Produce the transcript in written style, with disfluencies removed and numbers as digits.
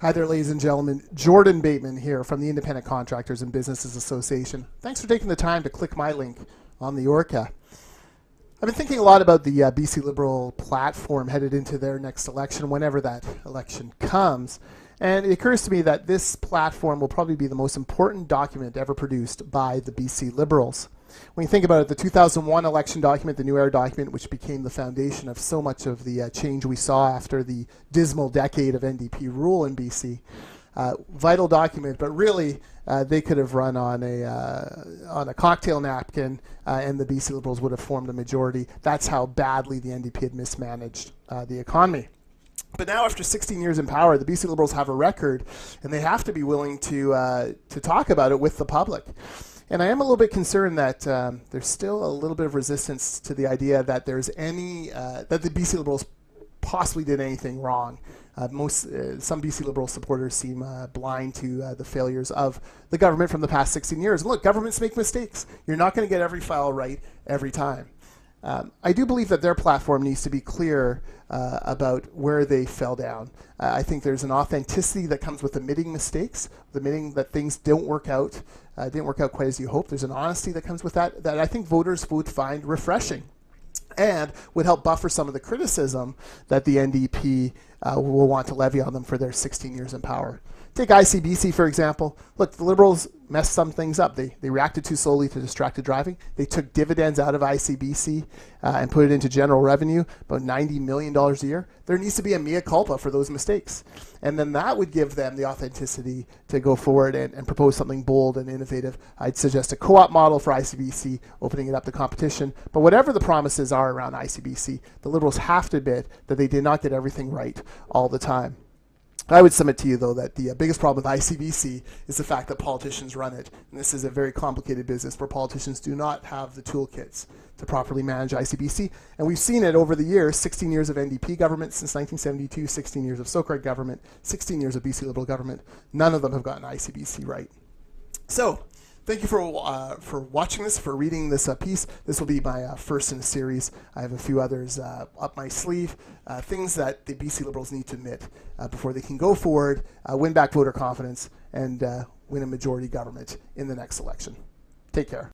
Hi there, ladies and gentlemen. Jordan Bateman here from the Independent Contractors and Businesses Association. Thanks for taking the time to click my link on the Orca. I've been thinking a lot about the BC Liberal platform headed into their next election, whenever that election comes. And it occurs to me that this platform will probably be the most important document ever produced by the BC Liberals. When you think about it, the 2001 election document, the New Era document, which became the foundation of so much of the change we saw after the dismal decade of NDP rule in BC, vital document, but really they could have run on a cocktail napkin and the BC Liberals would have formed a majority. That's how badly the NDP had mismanaged the economy. But now, after 16 years in power, the BC Liberals have a record, and they have to be willing to talk about it with the public. And I am a little bit concerned that there's still a little bit of resistance to the idea that there's that the BC Liberals possibly did anything wrong. Some BC Liberal supporters seem blind to the failures of the government from the past 16 years. And look, governments make mistakes. You're not going to get every file right every time. I do believe that their platform needs to be clear about where they fell down. I think there's an authenticity that comes with admitting mistakes, admitting that things didn't work out quite as you hoped. There's an honesty that comes with that I think voters would find refreshing and would help buffer some of the criticism that the NDP will want to levy on them for their 16 years in power. Take ICBC, for example. Look, the Liberals messed some things up. They reacted too slowly to distracted driving. They took dividends out of ICBC and put it into general revenue, about $90 million a year. There needs to be a mea culpa for those mistakes. And then that would give them the authenticity to go forward and propose something bold and innovative. I'd suggest a co-op model for ICBC, opening it up to competition. But whatever the promises are around ICBC, the Liberals have to admit that they did not get everything right all the time. I would submit to you, though, that the biggest problem with ICBC is the fact that politicians run it. And this is a very complicated business where politicians do not have the toolkits to properly manage ICBC. And we've seen it over the years, 16 years of NDP government since 1972, 16 years of Socrard government, 16 years of BC Liberal government. None of them have gotten ICBC right. So, thank you for watching this, for reading this piece. This will be my first in a series. I have a few others up my sleeve, things that the BC Liberals need to admit before they can go forward, win back voter confidence, and win a majority government in the next election. Take care.